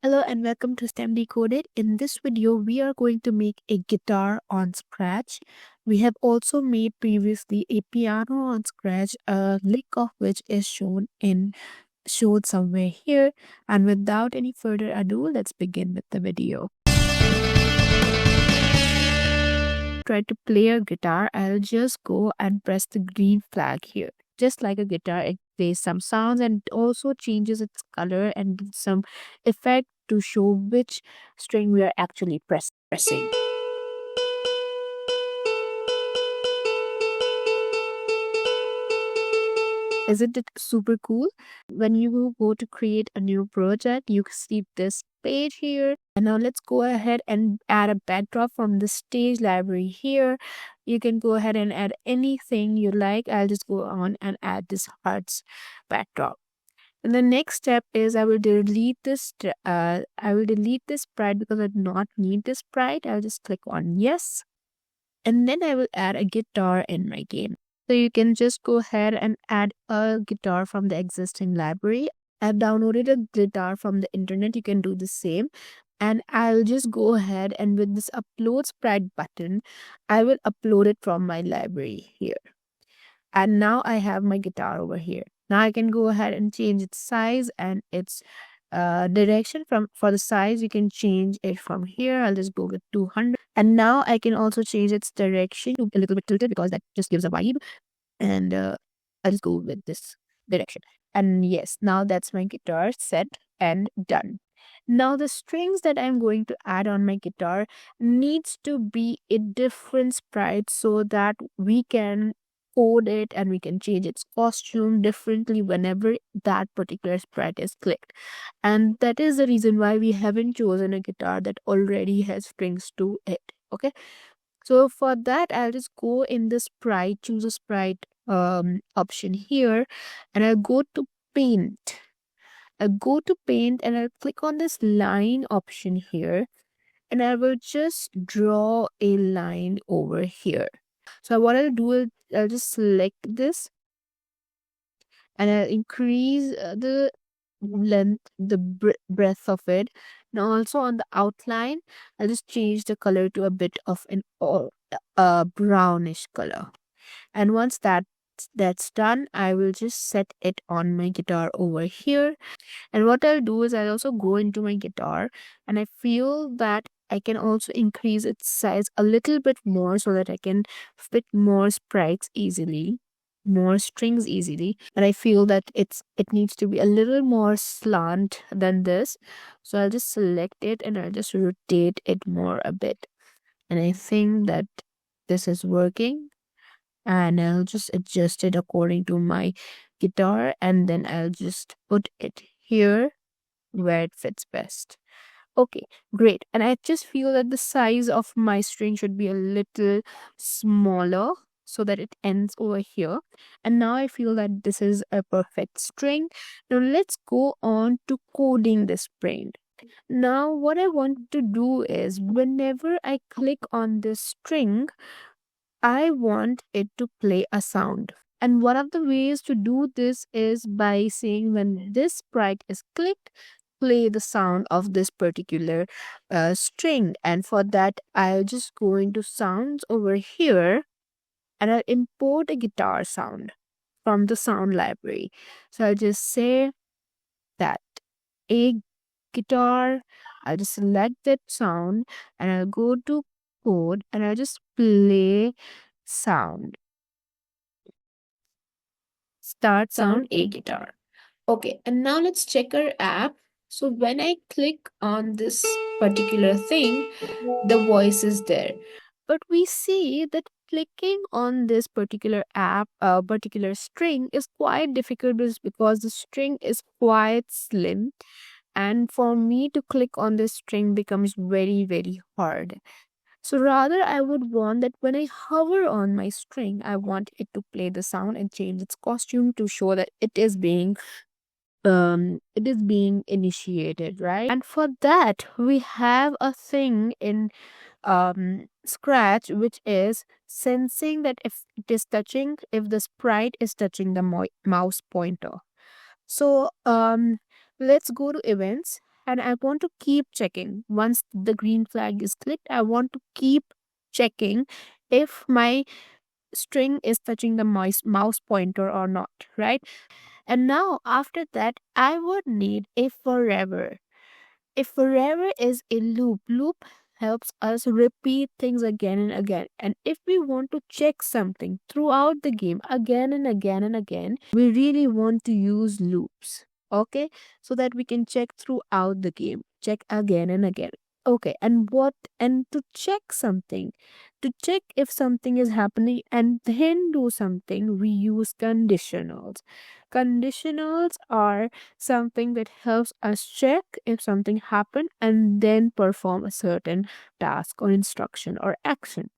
Hello and welcome to STEM Decoded. In this video, we are going to make a guitar on Scratch. We have also made previously a piano on Scratch, a link of which is shown somewhere here. And without any further ado, let's begin with the video. Try to play a guitar, I'll just go and press the green flag here. Just like a guitar, it plays some sounds and it also changes its color and gives some effect to show which string we are actually pressing. Isn't it super cool? When you go to create a new project, you see this page here. And now let's go ahead and add a backdrop from the stage library here. You can go ahead and add anything you like. I'll just go on and add this hearts backdrop. And the next step is I will delete this sprite because I do not need this sprite. I'll just click on yes. And then I will add a guitar in my game. So you can just go ahead and add a guitar from the existing library. I've downloaded a guitar from the internet. You can do the same. And I'll just go ahead and with this upload sprite button, I will upload it from my library here. And now I have my guitar over here. Now I can go ahead and change its size and its direction. For the size, you can change it from here. I'll just go with 200. And now I can also change its direction to a little bit tilted because that just gives a vibe. And I'll just go with this direction. And yes, now that's my guitar set and done. Now the strings that I'm going to add on my guitar needs to be a different sprite so that we can code it and we can change its costume differently whenever that particular sprite is clicked. And that is the reason why we haven't chosen a guitar that already has strings to it. Okay, so for that I'll just go in the sprite, choose a sprite option here, and I'll go to paint. I'll go to paint and I'll click on this line option here, and I will just draw a line over here. So what I'll do is I'll just select this and I'll increase the length, the breadth of it. Now also on the outline, I'll just change the color to a bit of an brownish color. And once that's done, I will just set it on my guitar over here. And what I'll do is I'll also go into my guitar and I feel that I can also increase its size a little bit more so that I can fit more sprites easily, more strings easily. And I feel that it needs to be a little more slant than this. So I'll just select it and I'll just rotate it more a bit. And I think that this is working. And I'll just adjust it according to my guitar and then I'll just put it here where it fits best. Okay, great. And I just feel that the size of my string should be a little smaller so that it ends over here. And now I feel that this is a perfect string. Now let's go on to coding this string. Now what I want to do is whenever I click on this string, I want it to play a sound. And one of the ways to do this is by saying when this sprite is clicked, play the sound of this particular string. And for that, I'll just go into sounds over here and I'll import a guitar sound from the sound library. So I'll just say that a guitar, I'll just select that sound and I'll go to code and I'll just play sound. Start sound a guitar. Okay, and now let's check our app. So when I click on this particular thing, the voice is there. But we see that clicking on this particular app, particular string is quite difficult because the string is quite slim. And for me to click on this string becomes very, very hard. So rather, I would want that when I hover on my string, I want it to play the sound and change its costume to show that it is being initiated, right? And for that, we have a thing in Scratch which is sensing that if the sprite is touching the mouse pointer. So let's go to events and I want to keep checking. Once the green flag is clicked, I want to keep checking if my string is touching the mouse pointer or not, right? And now after that, I would need a forever. If forever is a loop, loop helps us repeat things again and again. And if we want to check something throughout the game again and again and again, we really want to use loops. Okay, so that we can check throughout the game, check again and again. Okay, and to check something, to check if something is happening and then do something, we use conditionals. Conditionals are something that helps us check if something happened and then perform a certain task or instruction or action.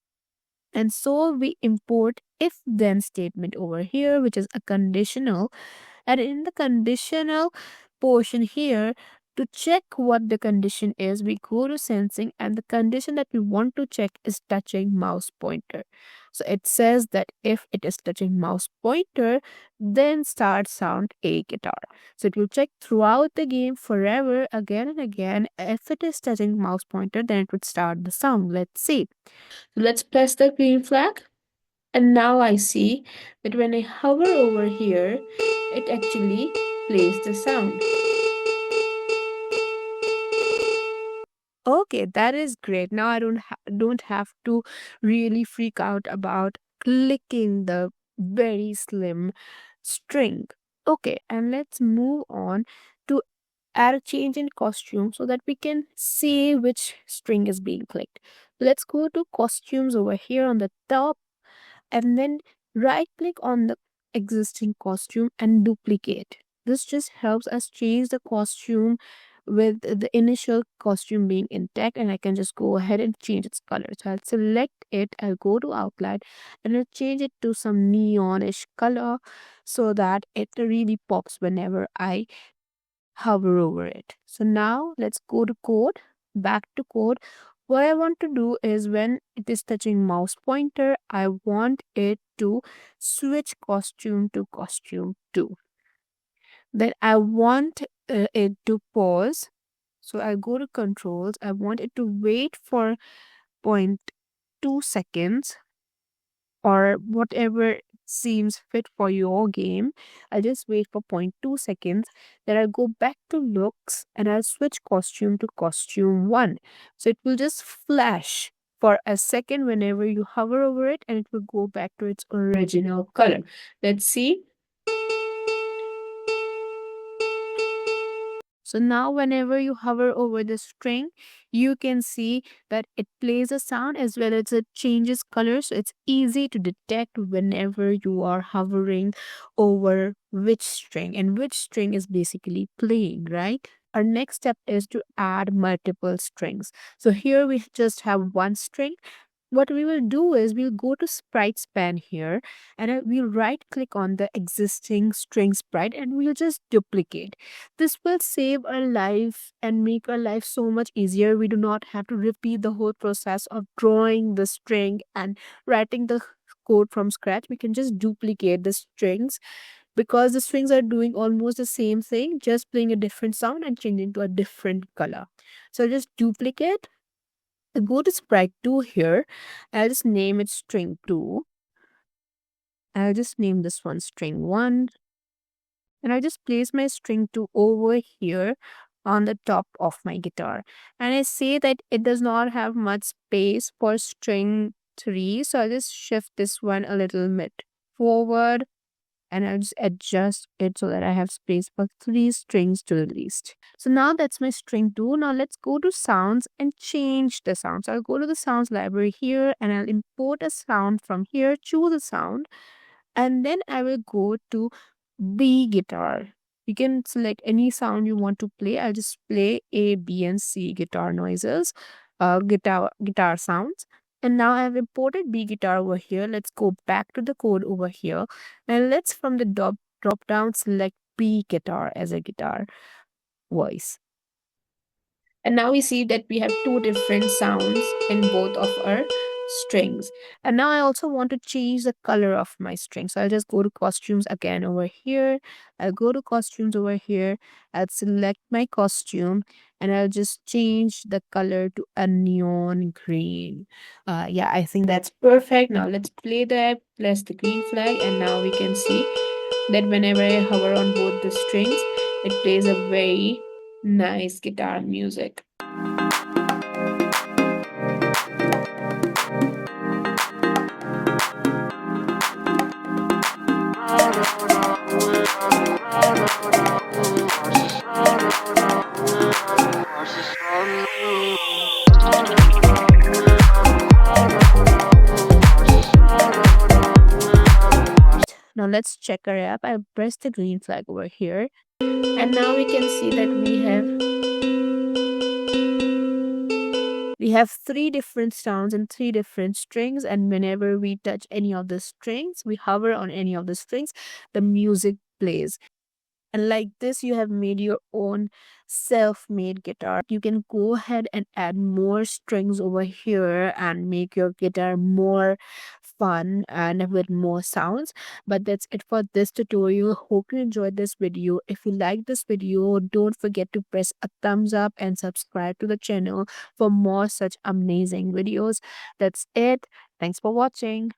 And so we import if then statement over here, which is a conditional. And in the conditional portion here, to check what the condition is, we go to sensing, and the condition that we want to check is touching mouse pointer. So it says that if it is touching mouse pointer, then start sound a guitar. So it will check throughout the game forever, again and again. If it is touching mouse pointer, then it would start the sound. Let's see. So let's press the green flag. And now I see that when I hover over here, it actually plays the sound. Okay, that is great. Now I don't have to really freak out about clicking the very slim string. Okay, and let's move on to add a change in costume so that we can see which string is being clicked. Let's go to costumes over here on the top, and then right click on the existing costume and duplicate. This just helps us change the costume with the initial costume being intact, and I can just go ahead and change its color. So I'll select it, I'll go to outline, and I'll change it to some neonish color so that it really pops whenever I hover over it. So now let's go to code, back to code. What I want to do is when it is touching mouse pointer, I want it to switch costume to costume 2. Then I want it to pause. So I go to controls. I want it to wait for 0.2 seconds or whatever seems fit for your game. I'll just wait for 0.2 seconds. Then I'll go back to looks and I'll switch costume to costume 1. So it will just flash for a second whenever you hover over it, and it will go back to its original color. Let's see. So now whenever you hover over the string, you can see that it plays a sound as well as it changes color. So it's easy to detect whenever you are hovering over which string, and which string is basically playing, right? Our next step is to add multiple strings. So here we just have one string. What we will do is we'll go to sprite span here, and we'll right click on the existing string sprite and we'll just duplicate. This will save our life and make our life so much easier. We do not have to repeat the whole process of drawing the string and writing the code from scratch. We can just duplicate the strings because the strings are doing almost the same thing, just playing a different sound and changing to a different color. So just duplicate. Go to sprite 2 here. I'll just name it string 2. I'll just name this one string 1. And I just place my string 2 over here on the top of my guitar. And I say that it does not have much space for string 3. So I'll just shift this one a little bit forward, and I'll just adjust it so that I have space for 3 strings to the least. So now that's my string 2. Now let's go to sounds and change the sound. So I'll go to the sounds library here and I'll import a sound from here, choose a sound, and then I will go to B guitar. You can select any sound you want to play. I'll just play A, B, and C guitar noises, guitar sounds. And now I've imported B guitar over here. Let's go back to the code over here. And let's from the drop down select B guitar as a guitar voice. And now we see that we have two different sounds in both of our strings. And now I also want to change the color of my string. So I'll just go to costumes again over here. I'll go to costumes over here. I'll select my costume and I'll just change the color to a neon green. Yeah, I think that's perfect. Now let's play the app, press the green flag, and now we can see that whenever I hover on both the strings, it plays a very nice guitar music. Now let's check our app. I press the green flag over here, and now we can see that we have three different sounds and three different strings, and whenever we touch any of the strings, we hover on any of the strings, the music plays. And like this, you have made your own self-made guitar. You can go ahead and add more strings over here and make your guitar more fun and with more sounds. But that's it for this tutorial. Hope you enjoyed this video. If you like this video, don't forget to press a thumbs up and subscribe to the channel for more such amazing videos. That's it. Thanks for watching.